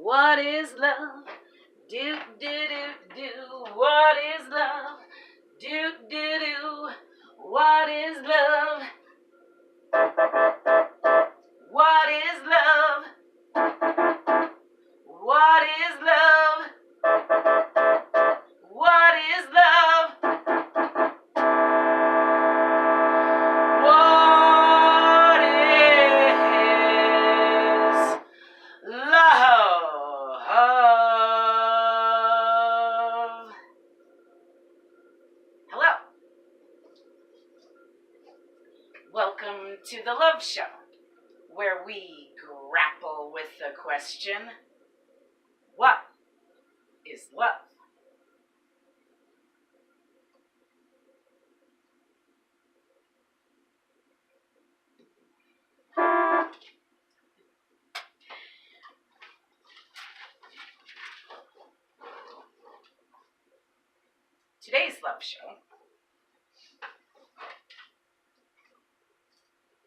What is love? Do, do, do, do. What is love? Do, do, do. What is love? What is love? What is love? What is love? What is love? Hello. Welcome to the Love Show, where we grapple with the question, what is love? Today's Love Show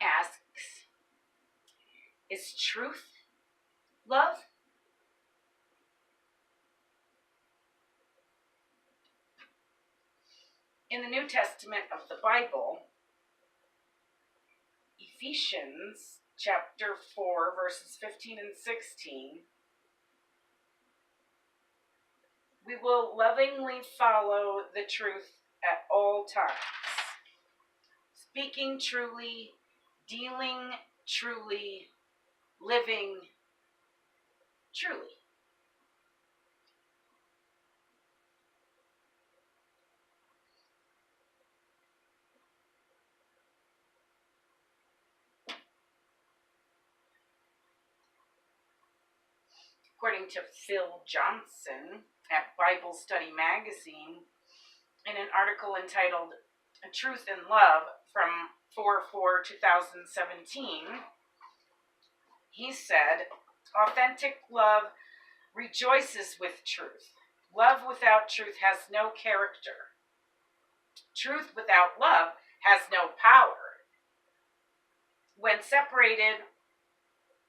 asks, is truth love? In the New Testament of the Bible, Ephesians chapter 4, verses 15 and 16, we will lovingly follow the truth at all times, speaking truly, dealing truly, living truly. According to Phil Johnson at Bible Study Magazine, in an article entitled Truth and Love from 4/4/2017, he said, authentic love rejoices with truth. Love without truth has no character. Truth without love has no power. When separated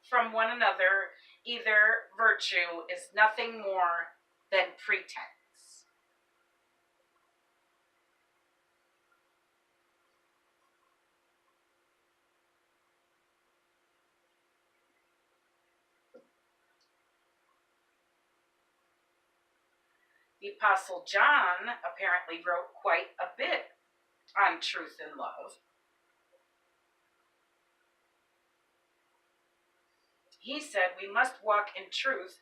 from one another, either virtue is nothing more than pretense. The Apostle John apparently wrote quite a bit on truth and love. He said we must walk in truth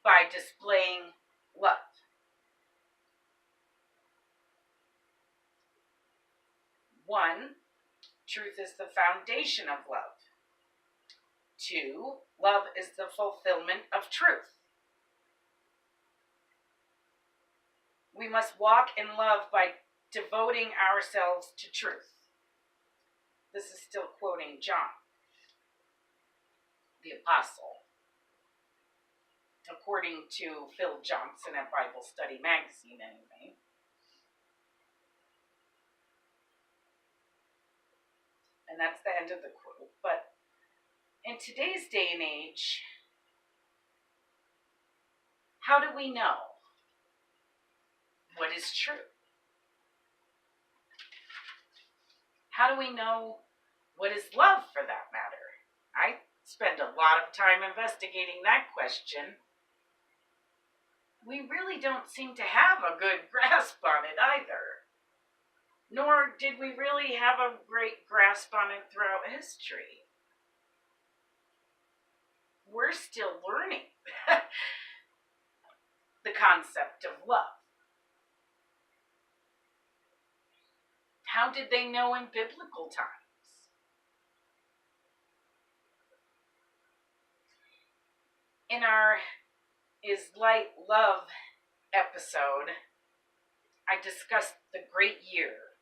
by displaying love. One, truth is the foundation of love. Two, love is the fulfillment of truth. We must walk in love by devoting ourselves to truth. This is still quoting John, the apostle, according to Phil Johnson at Bible Study Magazine, anyway. And that's the end of the quote. But in today's day and age, how do we know what is true? How do we know what is love, for that matter? I spend a lot of time investigating that question. We really don't seem to have a good grasp on it either. Nor did we really have a great grasp on it throughout history. We're still learning the concept of love. How did they know in biblical times? In our Is Light Love episode, I discussed the great year,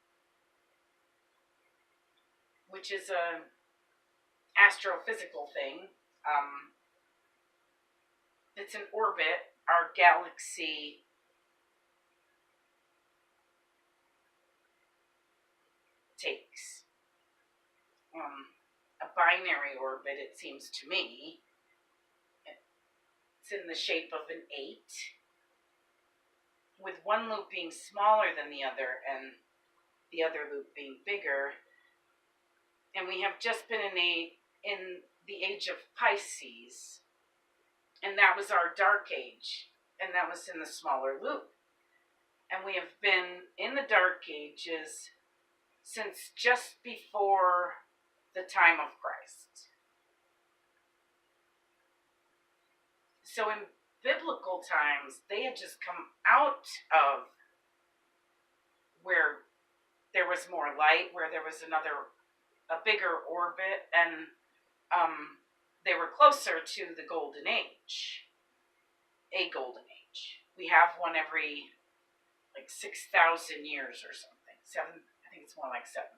which is an astrophysical thing. It's an orbit our galaxy takes. A binary orbit, it seems to me. It's loops in the shape of an 8, with one loop being smaller than the other and the other loop being bigger. And we have just been in the age of Pisces, and that was our dark age, and that was in the smaller loop. And we have been in the dark ages since just before the time of Christ. So in biblical times, they had just come out of where there was more light, where there was a bigger orbit, and they were closer to the golden age, a golden age. We have one every 6,000 years or something. I think it's more like 7,000.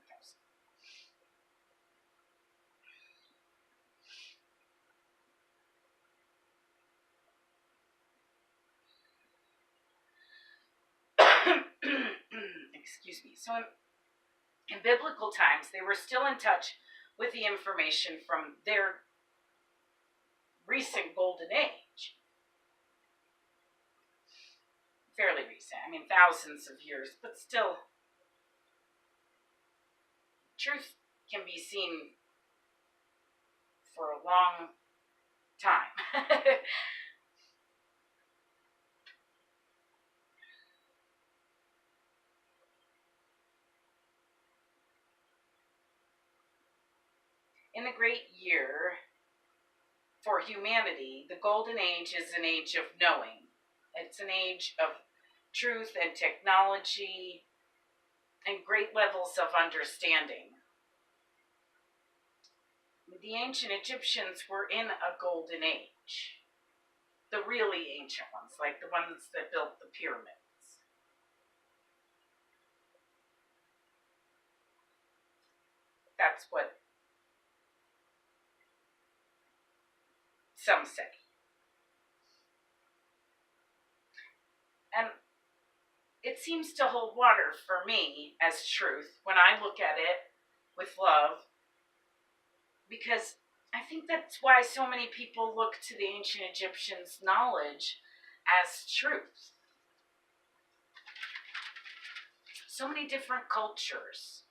Excuse me. So in biblical times, they were still in touch with the information from their recent golden age. Fairly recent. I mean, thousands of years, but still, truth can be seen for a long time. In the great year for humanity, the golden age is an age of knowing. It's an age of truth and technology and great levels of understanding. The ancient Egyptians were in a golden age. The really ancient ones, like the ones that built the pyramids. That's what some say. And it seems to hold water for me as truth when I look at it with love, because I think that's why so many people look to the ancient Egyptians' knowledge as truth. So many different cultures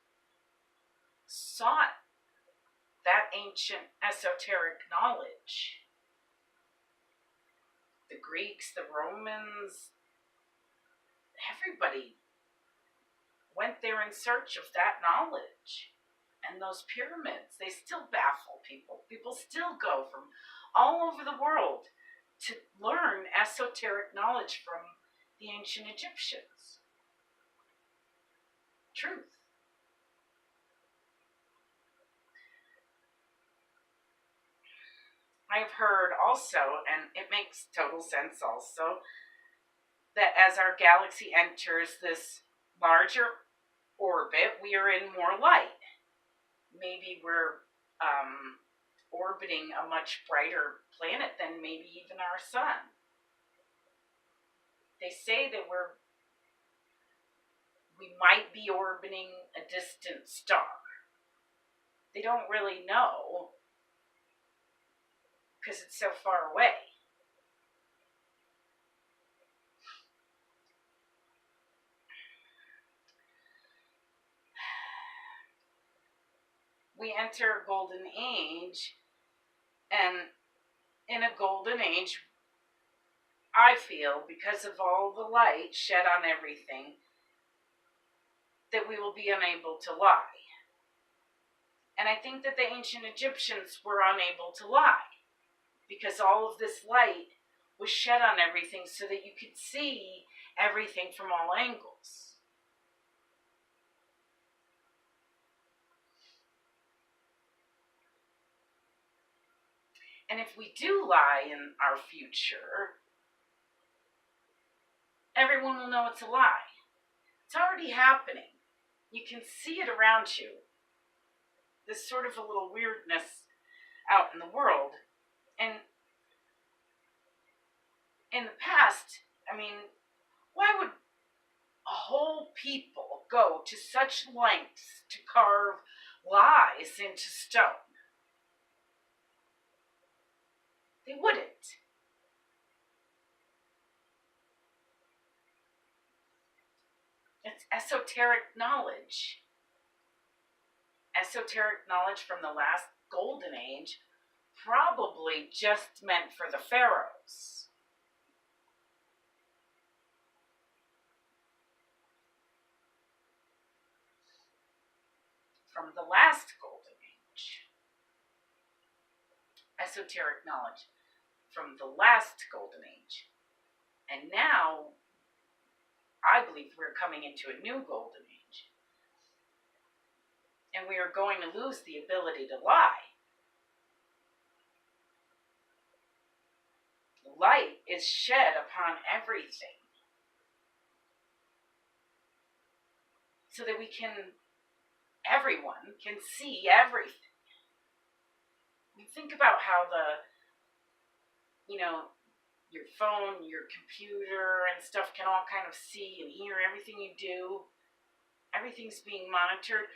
sought that ancient esoteric knowledge. The Greeks, the Romans, everybody went there in search of that knowledge. And those pyramids, they still baffle people. People still go from all over the world to learn esoteric knowledge from the ancient Egyptians. Truth. I've heard also, and it makes total sense also, that as our galaxy enters this larger orbit, we are in more light. Maybe we're orbiting a much brighter planet than maybe even our sun. They say that we might be orbiting a distant star. They don't really know because it's so far away. We enter a golden age, and in a golden age, I feel, because of all the light shed on everything, that we will be unable to lie. And I think that the ancient Egyptians were unable to lie, because all of this light was shed on everything so that you could see everything from all angles. And if we do lie in our future, everyone will know it's a lie. It's already happening. You can see it around you. There's sort of a little weirdness out in the world. And in the past, I mean, why would a whole people go to such lengths to carve lies into stone? They wouldn't. It's esoteric knowledge. Esoteric knowledge from the last golden age, probably just meant for the pharaohs. From the last golden age. Esoteric knowledge from the last golden age. And now, I believe we're coming into a new golden age. And we are going to lose the ability to lie. Light is shed upon everything. So that everyone can see everything. You think about how your phone, your computer and stuff can all kind of see and hear everything you do. Everything's being monitored.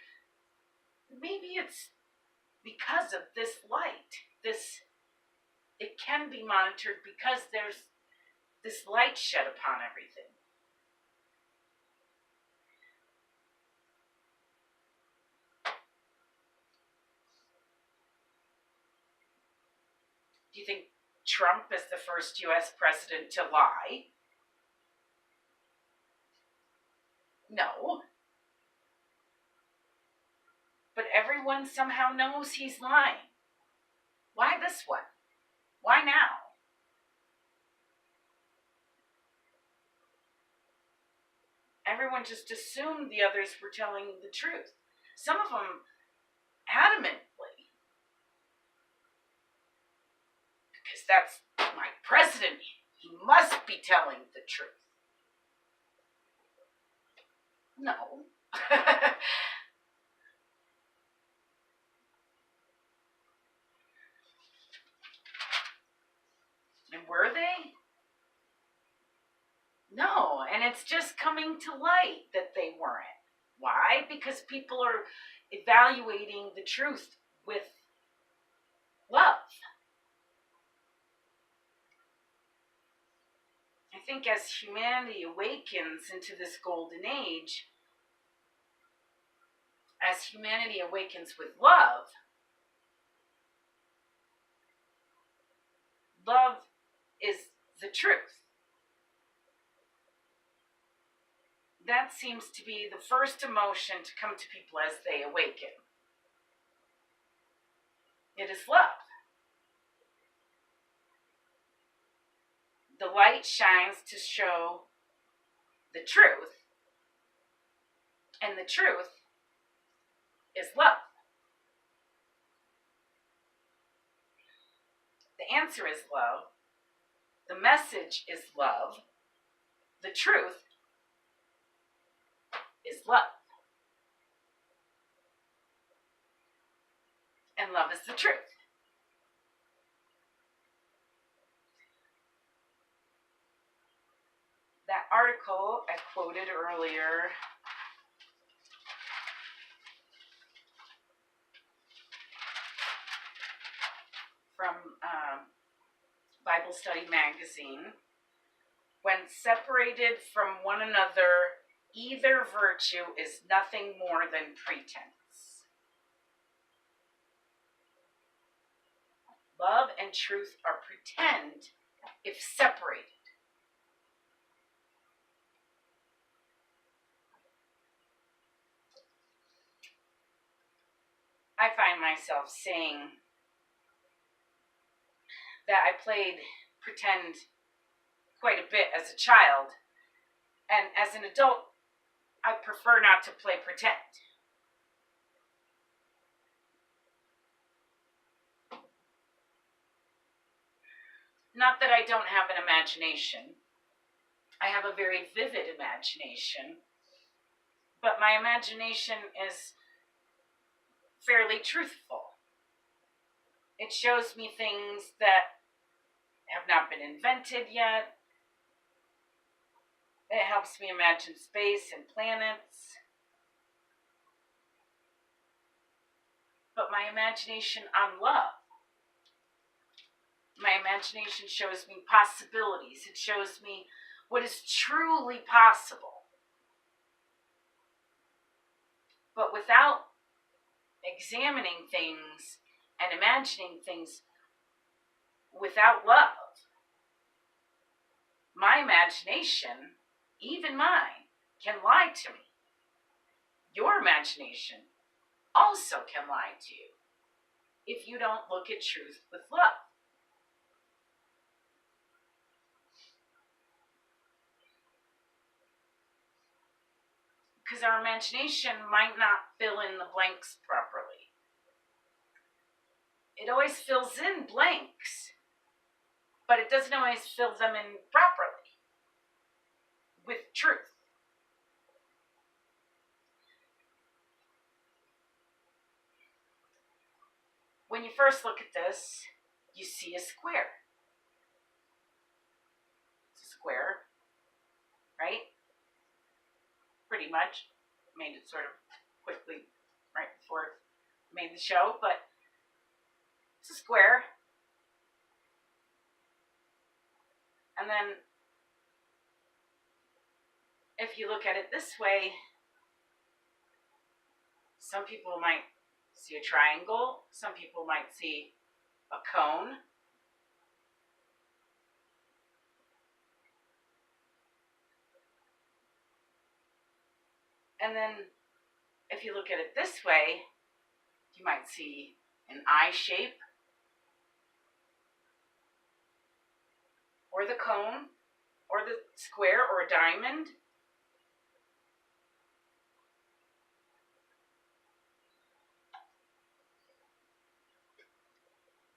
Maybe it's because of this light. It can be monitored because there's this light shed upon everything. Do you think Trump is the first U.S. president to lie? No. But everyone somehow knows he's lying. Why this one? Why now? Everyone just assumed the others were telling the truth. Some of them adamantly. Because that's my president. He must be telling the truth. No. And were they? No, and it's just coming to light that they weren't. Why? Because people are evaluating the truth with love. I think as humanity awakens into this golden age, as humanity awakens with love, love is the truth. That seems to be the first emotion to come to people as they awaken. It is love. The light shines to show the truth, and the truth is love. The answer is love. The message is love. The truth is love. And love is the truth. That article I quoted earlier from Bible Study Magazine, when separated from one another, either virtue is nothing more than pretense. Love and truth are pretend if separated. I find myself saying that I played pretend quite a bit as a child, and as an adult, I prefer not to play pretend. Not that I don't have an imagination. I have a very vivid imagination, but my imagination is fairly truthful. It shows me things that have not been invented yet. It helps me imagine space and planets. But my imagination on love, my imagination shows me possibilities. It shows me what is truly possible. But without examining things and imagining things without love, my imagination, even mine, can lie to me. Your imagination also can lie to you if you don't look at truth with love. Because our imagination might not fill in the blanks properly. It always fills in blanks, but it doesn't always fill them in properly with truth. When you first look at this, you see a square. It's a square, right? Pretty much. Made it sort of quickly right before I made the show, but it's a square. And then if you look at it this way, some people might see a triangle, some people might see a cone. And then if you look at it this way, you might see an eye shape, or the cone, or the square, or a diamond.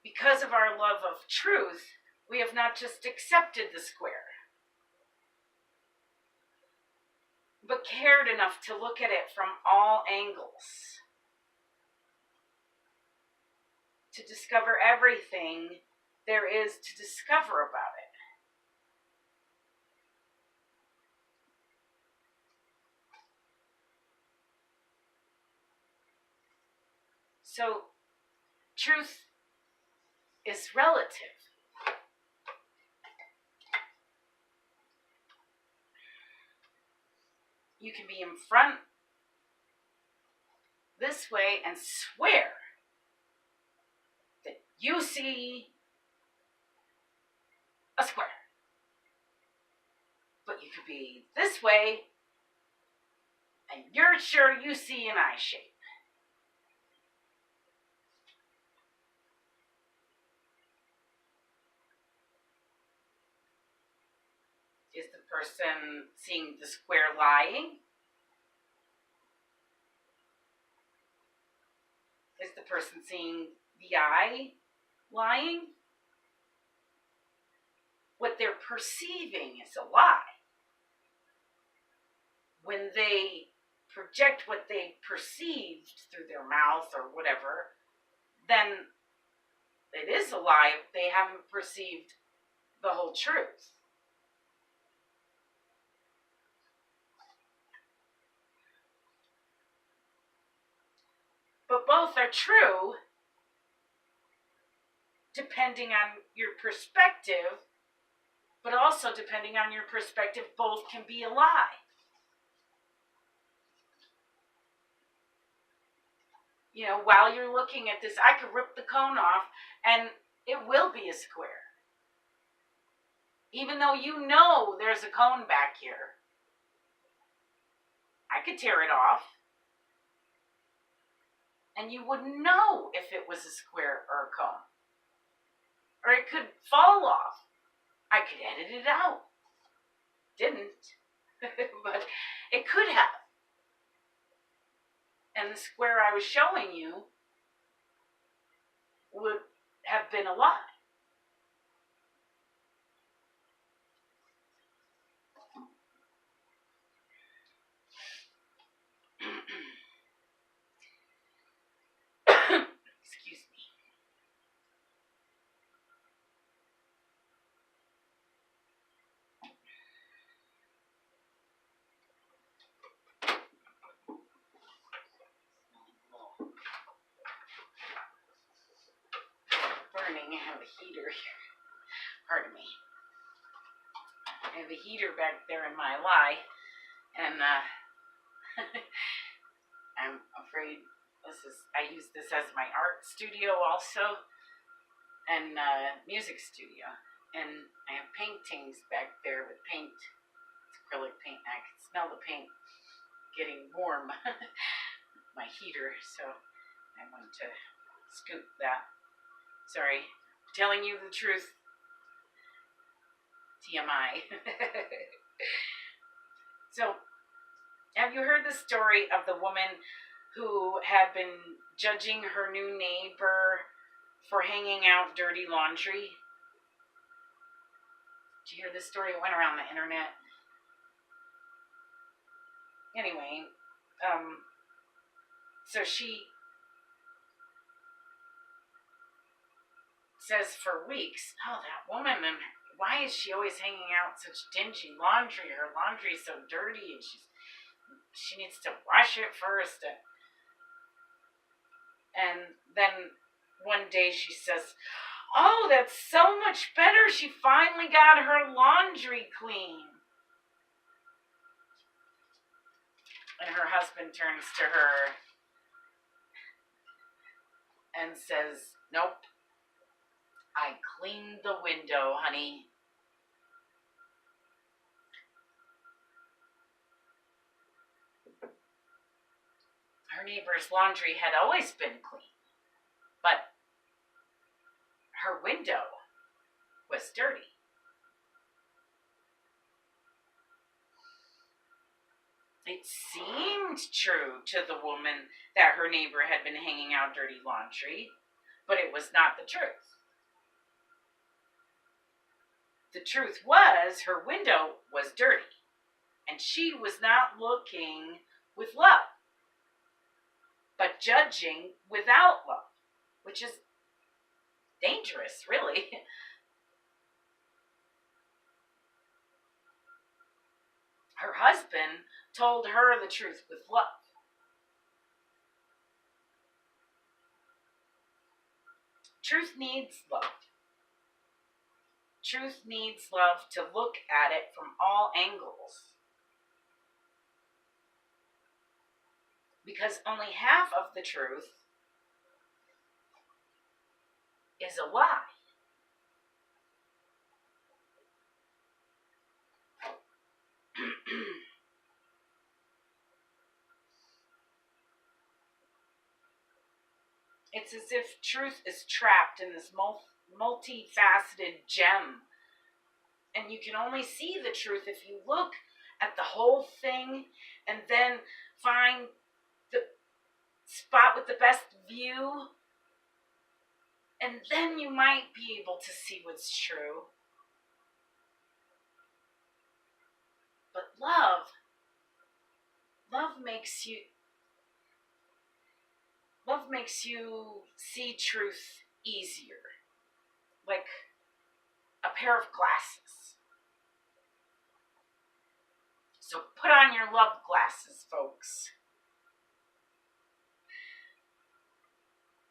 Because of our love of truth, we have not just accepted the square, but cared enough to look at it from all angles, to discover everything there is to discover about it. So, truth is relative. You can be in front this way and swear that you see a square. But you could be this way and you're sure you see an eye shape. Is the person seeing the square lying? Is the person seeing the eye lying? What they're perceiving is a lie. When they project what they perceived through their mouth or whatever, then it is a lie if they haven't perceived the whole truth. But both are true depending on your perspective, but also depending on your perspective, both can be a lie. You know, while you're looking at this, I could rip the cone off and it will be a square. Even though you know there's a cone back here, I could tear it off and you wouldn't know if it was a square or a cone. Or it could fall off. I could edit it out. Didn't. But it could have. And the square I was showing you would have been a lie. Excuse me. Burning. I have a heater here. Pardon me. I have a heater back there in my lie, and I'm afraid. I use this as my art studio also, and music studio. And I have paintings back there with paint. It's acrylic paint. I can smell the paint getting warm. My heater, so I want to scoop that. Sorry, telling you the truth. TMI. So, have you heard the story of the woman who had been judging her new neighbor for hanging out dirty laundry? Did you hear this story? It went around the internet. Anyway, so she says for weeks, oh, that woman, and why is she always hanging out such dingy laundry? Her laundry is so dirty, and she needs to wash it first. And then one day she says, oh, that's so much better. She finally got her laundry clean. And her husband turns to her and says, nope, I cleaned the window, honey. Her neighbor's laundry had always been clean, but her window was dirty. It seemed true to the woman that her neighbor had been hanging out dirty laundry, but it was not the truth. The truth was her window was dirty, and she was not looking with love, but judging without love, which is dangerous, really. Her husband told her the truth with love. Truth needs love. Truth needs love to look at it from all angles. Because only half of the truth is a lie. It's as if truth is trapped in this multifaceted gem. And you can only see the truth if you look at the whole thing and then find the spot with the best view. And then you might be able to see what's true. But love makes you see truth easier. Like a pair of glasses. So put on your love glasses, folks.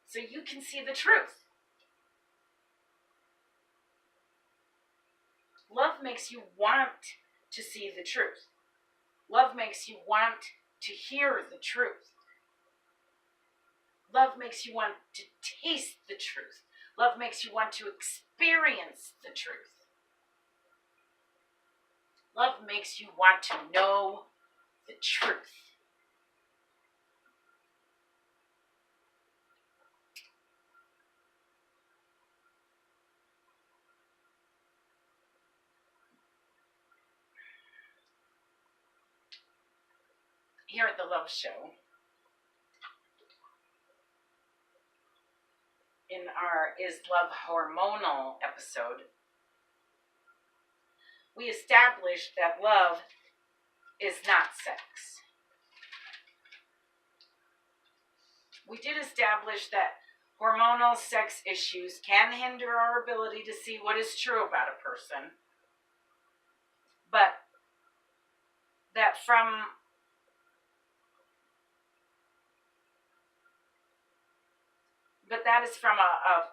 So you can see the truth. Love makes you want to see the truth. Love makes you want to hear the truth. Love makes you want to taste the truth. Love makes you want to experience the truth. Love makes you want to know the truth. Here at the Love Show, in our Is Love Hormonal episode, we established that love is not sex. We did establish that hormonal sex issues can hinder our ability to see what is true about a person, but that is from a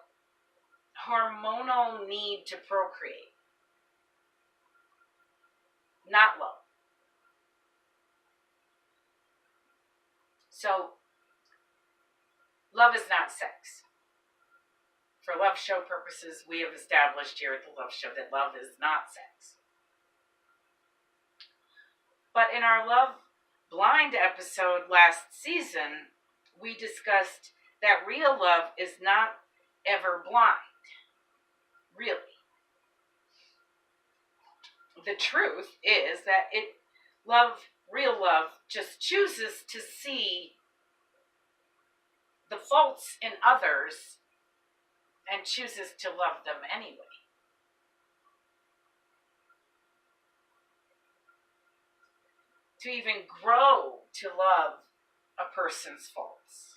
hormonal need to procreate, not love. So Love is not sex. For love show purposes, we have established here at the Love Show that love is not sex. But in our Love Blind episode last season, we discussed that real love is not ever blind. Really. The truth is that real love, just chooses to see the faults in others and chooses to love them anyway. To even grow to love a person's faults.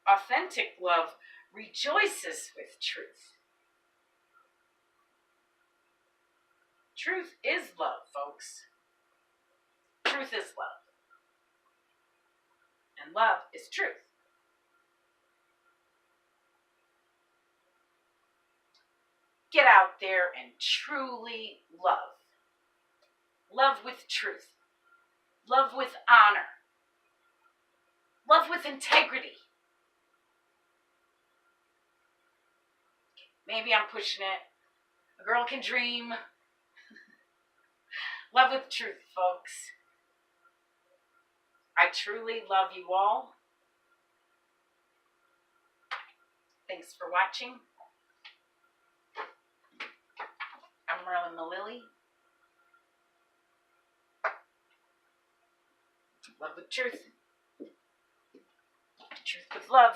Authentic love rejoices with truth. Truth is love, folks. Truth is love. And love is truth. Get out there and truly love. Love with truth. Love with honor. Love with integrity. Maybe I'm pushing it. A girl can dream. Love with truth, folks. I truly love you all. Thanks for watching. I'm Merlin Malili. Love with truth. Truth with love.